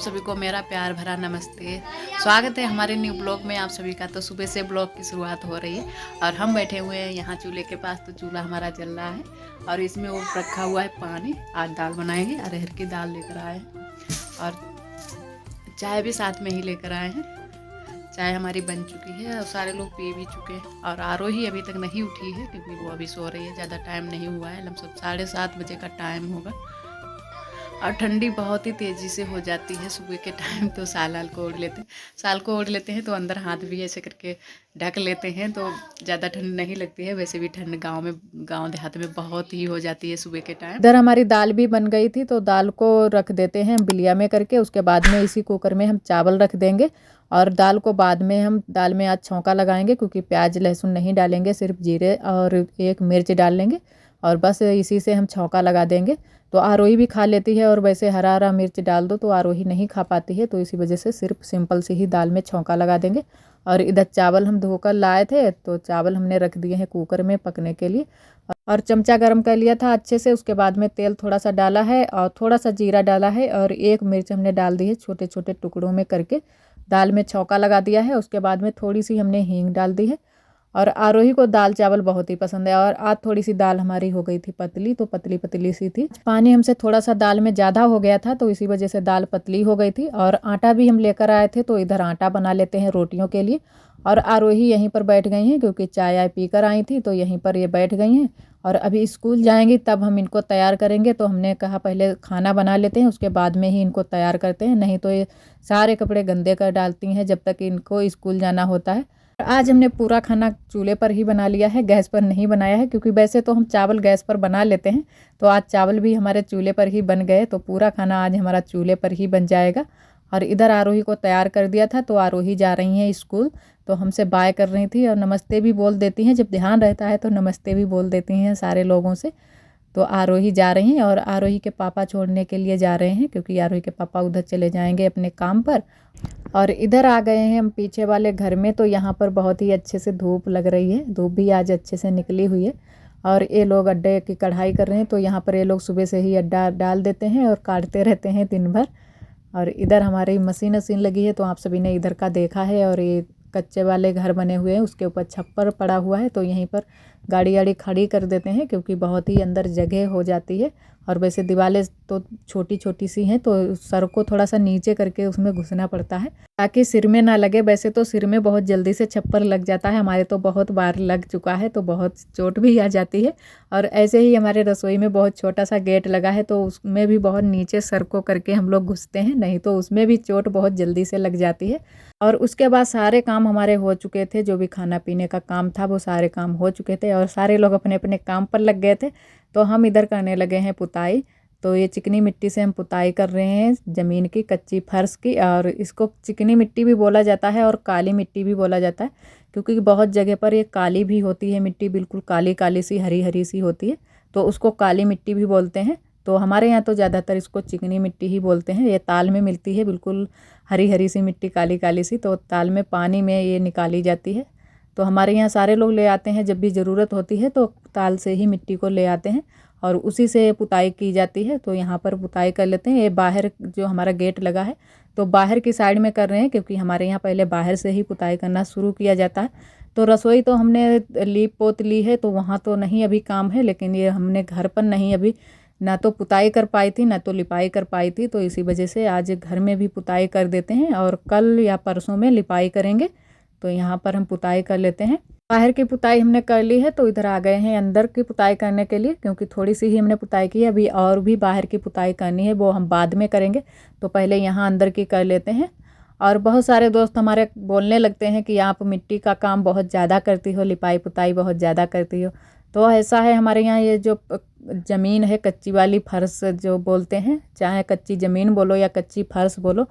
सभी को मेरा प्यार भरा नमस्ते। स्वागत है हमारे न्यू ब्लॉग में आप सभी का। तो सुबह से ब्लॉग की शुरुआत हो रही है और हम बैठे हुए हैं यहाँ चूल्हे के पास। तो चूल्हा हमारा जल रहा है और इसमें वो रखा हुआ है पानी। आज दाल बनाएंगे, अरहर की दाल लेकर आए हैं और चाय भी साथ में ही लेकर आए हैं। चाय हमारी बन चुकी है और सारे लोग पी भी चुके हैं। और आरोही अभी तक नहीं उठी है क्योंकि वो अभी सो रही है, ज़्यादा टाइम नहीं हुआ है, लगभग 7:30 बजे का टाइम होगा। और ठंडी बहुत ही तेज़ी से हो जाती है सुबह के टाइम। तो साल को ओढ़ लेते हैं तो अंदर हाथ भी ऐसे करके ढक लेते हैं तो ज़्यादा ठंड नहीं लगती है। वैसे भी ठंड गांव देहात में बहुत ही हो जाती है सुबह के टाइम। इधर हमारी दाल भी बन गई थी तो दाल को रख देते हैं बिलिया में करके। उसके बाद में इसी कुकर में हम चावल रख देंगे और दाल को बाद में हम दाल में आज छौंका लगाएंगे क्योंकि प्याज लहसुन नहीं डालेंगे, सिर्फ जीरे और एक मिर्च डाल लेंगे और बस इसी से हम छौंका लगा देंगे। तो आरोही भी खा लेती है और वैसे हरा हरा मिर्च डाल दो तो आरोही नहीं खा पाती है, तो इसी वजह से सिर्फ सिंपल से ही दाल में छौंका लगा देंगे। और इधर चावल हम धोकर लाए थे तो चावल हमने रख दिए हैं कुकर में पकने के लिए और चमचा गरम कर लिया था अच्छे से। उसके बाद में तेल थोड़ा सा डाला है और थोड़ा सा जीरा डाला है और एक मिर्च हमने डाल दी है छोटे छोटे टुकड़ों में करके। दाल में छौंका लगा दिया है। उसके बाद में थोड़ी सी हमने हींग डाल दी है और आरोही को दाल चावल बहुत ही पसंद है। और आज थोड़ी सी दाल हमारी हो गई थी पतली, तो पतली पतली सी थी। पानी हमसे थोड़ा सा दाल में ज़्यादा हो गया था तो इसी वजह से दाल पतली हो गई थी। और आटा भी हम लेकर आए थे तो इधर आटा बना लेते हैं रोटियों के लिए। और आरोही यहीं पर बैठ गई हैं क्योंकि चाय आय पी कर आई थी तो यहीं पर ये बैठ गई हैं। और अभी स्कूल जाएंगी तब हम इनको तैयार करेंगे, तो हमने कहा पहले खाना बना लेते हैं उसके बाद में ही इनको तैयार करते हैं, नहीं तो ये सारे कपड़े गंदे कर डालती हैं जब तक इनको स्कूल जाना होता है। आज हमने पूरा खाना चूल्हे पर ही बना लिया है, गैस पर नहीं बनाया है क्योंकि वैसे तो हम चावल गैस पर बना लेते हैं। तो आज चावल भी हमारे चूल्हे पर ही बन गए तो पूरा खाना आज हमारा चूल्हे पर ही बन जाएगा। और इधर आरोही को तैयार कर दिया था तो आरोही जा रही हैं स्कूल। तो हमसे बाय कर रही थी और नमस्ते भी बोल देती हैं, जब ध्यान रहता है तो नमस्ते भी बोल देती हैं सारे लोगों से। तो आरोही जा रही हैं और आरोही के पापा छोड़ने के लिए जा रहे हैं क्योंकि आरोही के पापा उधर चले जाएंगे अपने काम पर। और इधर आ गए हैं हम पीछे वाले घर में। तो यहाँ पर बहुत ही अच्छे से धूप लग रही है, धूप भी आज अच्छे से निकली हुई है। और ये लोग अड्डे की कढ़ाई कर रहे हैं तो यहाँ पर ये लोग सुबह से ही अड्डा डाल देते हैं और काटते रहते हैं दिन भर। और इधर हमारी मशीन लगी है तो आप सभी ने इधर का देखा है। और ये कच्चे वाले घर बने हुए हैं, उसके ऊपर छप्पर पड़ा हुआ है तो यहीं पर गाड़ी वाड़ी खड़ी कर देते हैं क्योंकि बहुत ही अंदर जगह हो जाती है। और वैसे दीवारें तो छोटी छोटी सी हैं तो सर को थोड़ा सा नीचे करके उसमें घुसना पड़ता है ताकि सिर में ना लगे। वैसे तो सिर में बहुत जल्दी से छप्पर लग जाता है, हमारे तो बहुत बार लग चुका है तो बहुत चोट भी आ जाती है। और ऐसे ही हमारे रसोई में बहुत छोटा सा गेट लगा है तो उसमें भी बहुत नीचे सर को करके हम लोग घुसते हैं, नहीं तो उसमें भी चोट बहुत जल्दी से लग जाती है। और उसके बाद सारे काम हमारे हो चुके थे, जो भी खाना पीने का काम था वो सारे काम हो चुके थे और सारे लोग अपने अपने काम पर लग गए थे। तो हम इधर करने लगे हैं पुताई। तो ये चिकनी मिट्टी से हम पुताई कर रहे हैं ज़मीन की, कच्ची फर्श की। और इसको चिकनी मिट्टी भी बोला जाता है और काली मिट्टी भी बोला जाता है क्योंकि बहुत जगह पर ये काली भी होती है मिट्टी, बिल्कुल काली काली सी हरी हरी सी होती है तो उसको काली मिट्टी भी बोलते हैं। तो हमारे यहाँ तो ज़्यादातर इसको चिकनी मिट्टी ही बोलते हैं। ये ताल में मिलती है, बिल्कुल हरी हरी सी मिट्टी काली काली सी, तो ताल में पानी में ये निकाली जाती है। तो हमारे यहाँ सारे लोग ले आते हैं, जब भी ज़रूरत होती है तो ताल से ही मिट्टी को ले आते हैं और उसी से पुताई की जाती है। तो यहाँ पर पुताई कर लेते हैं। ये बाहर जो हमारा गेट लगा है तो बाहर की साइड में कर रहे हैं क्योंकि हमारे यहाँ पहले बाहर से ही पुताई करना शुरू किया जाता है। तो रसोई तो हमने लीप पोत ली है तो वहाँ तो नहीं अभी काम है, लेकिन ये हमने घर पर नहीं अभी ना तो पुताई कर पाई थी ना तो लिपाई कर पाई थी, तो इसी वजह से आज घर में भी पुताई कर देते हैं और कल या परसों में लिपाई करेंगे। तो यहाँ पर हम पुताई कर लेते हैं। बाहर की पुताई हमने कर ली है तो इधर आ गए हैं अंदर की पुताई करने के लिए क्योंकि थोड़ी सी ही हमने पुताई की है, अभी और भी बाहर की पुताई करनी है, वो हम बाद में करेंगे। तो पहले यहाँ अंदर की कर लेते हैं। और बहुत सारे दोस्त हमारे बोलने लगते हैं कि आप मिट्टी का काम बहुत ज़्यादा करती हो, लिपाई पुताई बहुत ज़्यादा करती हो। तो ऐसा है, हमारे यहाँ ये जो ज़मीन है कच्ची वाली फर्श जो बोलते हैं, चाहे कच्ची ज़मीन बोलो या कच्ची फर्श बोलो,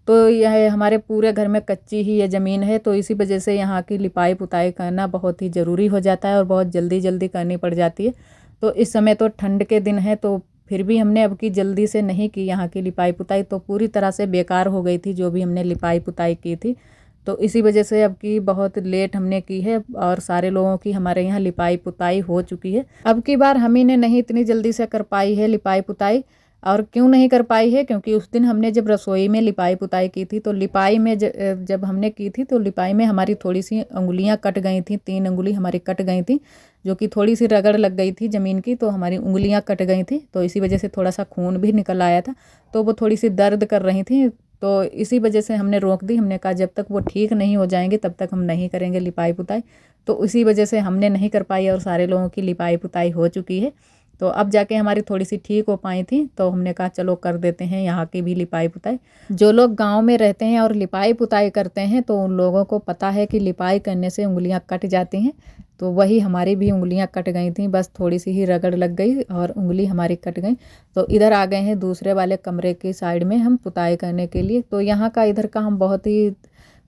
तो यह हमारे पूरे घर में कच्ची ही ये ज़मीन है तो इसी वजह से यहाँ की लिपाई पुताई करना बहुत ही ज़रूरी हो जाता है और बहुत जल्दी जल्दी करनी पड़ जाती है। तो इस समय तो ठंड के दिन है तो फिर भी हमने अब की जल्दी से नहीं की यहाँ की लिपाई पुताई, तो पूरी तरह से बेकार हो गई थी जो भी हमने लिपाई पुताई की थी। तो इसी वजह से अब की बहुत लेट हमने की है और सारे लोगों की हमारे यहाँ लिपाई पुताई हो चुकी है। अब की बार हम ही ने नहीं इतनी जल्दी से कर पाई है लिपाई पुताई। और क्यों नहीं कर पाई है, क्योंकि उस दिन हमने जब रसोई में लिपाई पुताई की थी तो लिपाई में जब हमने की थी तो लिपाई में हमारी थोड़ी सी उंगलियां कट गई थी, 3 उंगली हमारी कट गई थी, जो कि थोड़ी सी रगड़ लग गई थी ज़मीन की, तो हमारी उंगलियां कट गई थी, तो इसी वजह से थोड़ा सा खून भी निकल आया था, तो वो थोड़ी सी दर्द कर रही थी, तो इसी वजह से हमने रोक दी। हमने कहा जब तक वो ठीक नहीं हो जाएंगे तब तक हम नहीं करेंगे लिपाई पुताई, तो इसी वजह से हमने नहीं कर पाई और सारे लोगों की लिपाई पुताई हो चुकी है। तो अब जाके हमारी थोड़ी सी ठीक हो पाई थी, तो हमने कहा चलो कर देते हैं यहाँ की भी लिपाई पुताई। जो लोग गांव में रहते हैं और लिपाई पुताई करते हैं तो उन लोगों को पता है कि लिपाई करने से उंगलियां कट जाती हैं, तो वही हमारी भी उंगलियां कट गई थी, बस थोड़ी सी ही रगड़ लग गई और उंगली हमारी कट गई। तो इधर आ गए हैं दूसरे वाले कमरे की साइड में हम पुताई करने के लिए। तो यहाँ का इधर का हम बहुत ही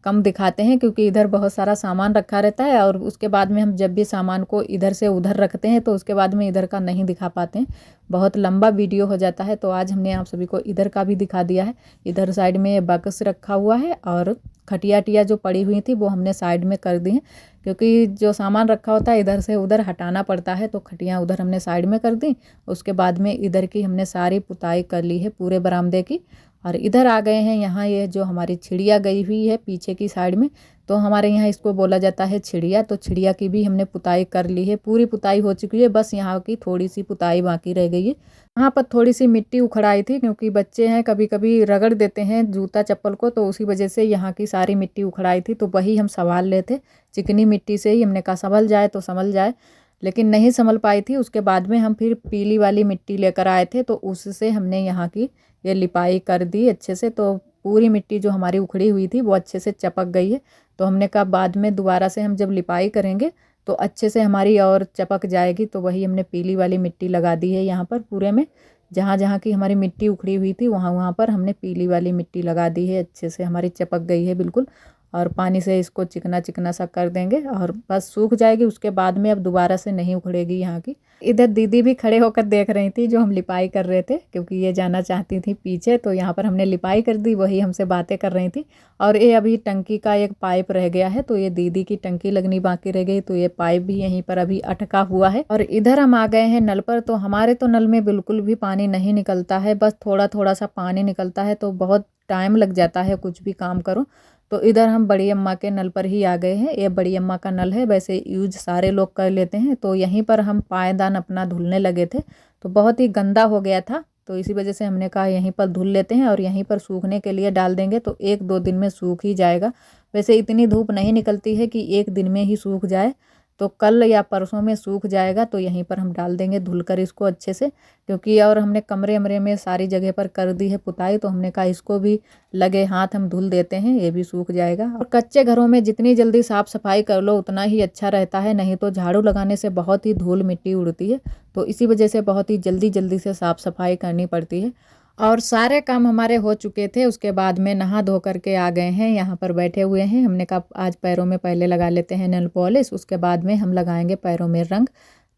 कम दिखाते हैं, क्योंकि इधर बहुत सारा सामान रखा रहता है और उसके बाद में हम जब भी सामान को इधर से उधर रखते हैं तो उसके बाद में इधर का नहीं दिखा पाते हैं, बहुत लंबा वीडियो हो जाता है। तो आज हमने आप सभी को इधर का भी दिखा दिया है। इधर साइड में बक्स रखा हुआ है और खटिया टिया जो पड़ी हुई थी वो हमने साइड में कर दी हैं, क्योंकि जो सामान रखा होता है इधर से उधर हटाना पड़ता है, तो खटियाँ उधर हमने साइड में कर दी। उसके बाद में इधर की हमने सारी पुताई कर ली है पूरे बरामदे की। और इधर आ गए हैं, यहाँ ये जो हमारी चिड़िया गई हुई है पीछे की साइड में, तो हमारे यहाँ इसको बोला जाता है चिड़िया, तो चिड़िया की भी हमने पुताई कर ली है, पूरी पुताई हो चुकी है, बस यहाँ की थोड़ी सी पुताई बाकी रह गई है। यहाँ पर थोड़ी सी मिट्टी उखड़ाई थी, क्योंकि बच्चे हैं कभी कभी रगड़ देते हैं जूता चप्पल को, तो उसी वजह से यहाँ की सारी मिट्टी उखड़ाई थी, तो वही हम संभाल लेते चिकनी मिट्टी से ही। हमने कहा संभल जाए तो संभल जाए, लेकिन नहीं संभल पाई थी। उसके बाद में हम फिर पीली वाली मिट्टी लेकर आए थे, तो उससे हमने यहाँ की ये लिपाई कर दी अच्छे से, तो पूरी मिट्टी जो हमारी उखड़ी हुई थी वो अच्छे से चपक गई है। तो हमने कहा बाद में दोबारा से हम जब लिपाई करेंगे तो अच्छे से हमारी और चपक जाएगी, तो वही हमने पीली वाली मिट्टी लगा दी है यहाँ पर पूरे में। जहाँ जहाँ की हमारी मिट्टी उखड़ी हुई थी वहाँ वहाँ पर हमने पीली वाली मिट्टी लगा दी है, अच्छे से हमारी चपक गई है बिल्कुल। और पानी से इसको चिकना चिकना सा कर देंगे और बस सूख जाएगी, उसके बाद में अब दोबारा से नहीं उखड़ेगी यहाँ की। इधर दीदी भी खड़े होकर देख रही थी जो हम लिपाई कर रहे थे, क्योंकि ये जाना चाहती थी पीछे, तो यहाँ पर हमने लिपाई कर दी, वही हमसे बातें कर रही थी। और ये अभी टंकी का एक पाइप रह गया है, तो ये दीदी की टंकी लगनी बाकी रह गई, तो ये पाइप भी यहीं पर अभी अटका हुआ है। और इधर हम आ गए हैं नल पर, तो हमारे तो नल में बिल्कुल भी पानी नहीं निकलता है, बस थोड़ा थोड़ा सा पानी निकलता है, तो बहुत टाइम लग जाता है कुछ भी काम करो। तो इधर हम बड़ी अम्मा के नल पर ही आ गए हैं। ये बड़ी अम्मा का नल है, वैसे यूज सारे लोग कर लेते हैं। तो यहीं पर हम पायदान अपना धुलने लगे थे, तो बहुत ही गंदा हो गया था, तो इसी वजह से हमने कहा यहीं पर धुल लेते हैं और यहीं पर सूखने के लिए डाल देंगे, तो 1-2 दिन में सूख ही जाएगा। वैसे इतनी धूप नहीं निकलती है कि 1 दिन में ही सूख जाए, तो कल या परसों में सूख जाएगा, तो यहीं पर हम डाल देंगे धुलकर इसको अच्छे से। क्योंकि और हमने कमरे अमरे में सारी जगह पर कर दी है पुताई, तो हमने कहा इसको भी लगे हाथ हम धुल देते हैं, ये भी सूख जाएगा। और कच्चे घरों में जितनी जल्दी साफ सफाई कर लो उतना ही अच्छा रहता है, नहीं तो झाड़ू लगाने से बहुत ही धूल मिट्टी उड़ती है, तो इसी वजह से बहुत ही जल्दी जल्दी से साफ सफाई करनी पड़ती है। और सारे काम हमारे हो चुके थे, उसके बाद में नहा धो करके आ गए हैं, यहाँ पर बैठे हुए हैं। हमने कहा आज पैरों में पहले लगा लेते हैं नेल पॉलिश, उसके बाद में हम लगाएंगे पैरों में रंग।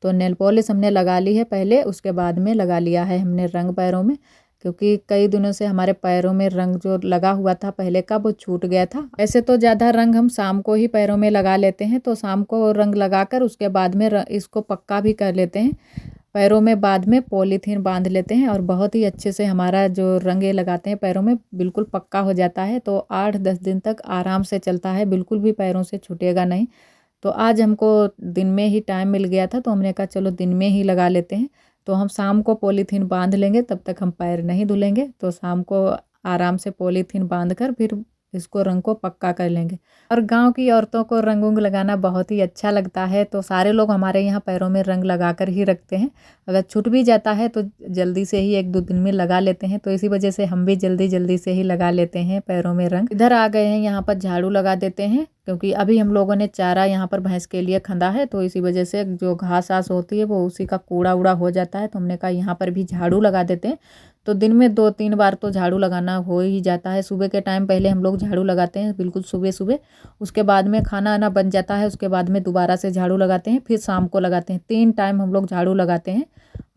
तो नेल पॉलिश हमने लगा ली है पहले, उसके बाद में लगा लिया है हमने रंग पैरों में, क्योंकि कई दिनों से हमारे पैरों में रंग जो लगा हुआ था पहले का वो छूट गया था। ऐसे तो ज़्यादा रंग हम शाम को ही पैरों में लगा लेते हैं, तो शाम को रंग लगाकर उसके बाद में इसको पक्का भी कर लेते हैं पैरों में, बाद में पॉलीथीन बांध लेते हैं और बहुत ही अच्छे से हमारा जो रंग लगाते हैं पैरों में बिल्कुल पक्का हो जाता है। तो 8-10 दिन तक आराम से चलता है, बिल्कुल भी पैरों से छूटेगा नहीं। तो आज हमको दिन में ही टाइम मिल गया था, तो हमने कहा चलो दिन में ही लगा लेते हैं। तो हम शाम को पॉलीथीन बांध लेंगे, तब तक हम पैर नहीं धुलेंगे, तो शाम को आराम से पॉलीथीन बांध कर फिर इसको रंग को पक्का कर लेंगे। और गांव की औरतों को रंग उंग लगाना बहुत ही अच्छा लगता है, तो सारे लोग हमारे यहाँ पैरों में रंग लगा कर ही रखते हैं। अगर छूट भी जाता है तो जल्दी से ही 1-2 दिन में लगा लेते हैं, तो इसी वजह से हम भी जल्दी जल्दी से ही लगा लेते हैं पैरों में रंग। इधर आ गए हैं, यहाँ पर झाड़ू लगा देते हैं, क्योंकि अभी हम लोगों ने चारा यहाँ पर भैंस के लिए खंदा है, तो इसी वजह से जो घास आस होती है वो उसी का कूड़ा उड़ा हो जाता है, तो हमने कहा यहाँ पर भी झाड़ू लगा देते हैं। तो दिन में 2-3 बार तो झाड़ू लगाना हो ही जाता है। सुबह के टाइम पहले हम लोग झाड़ू लगाते हैं बिल्कुल सुबह सुबह, उसके बाद में खाना आना बन जाता है, उसके बाद में दोबारा से झाड़ू लगाते हैं, फिर शाम को लगाते हैं। 3 टाइम हम लोग झाड़ू लगाते हैं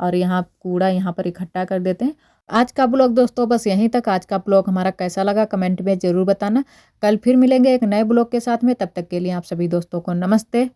और यहाँ कूड़ा यहाँ पर इकट्ठा कर देते हैं। आज का ब्लॉग दोस्तों बस यहीं तक। आज का ब्लॉग हमारा कैसा लगा कमेंट में ज़रूर बताना। कल फिर मिलेंगे एक नए ब्लॉग के साथ में, तब तक के लिए आप सभी दोस्तों को नमस्ते।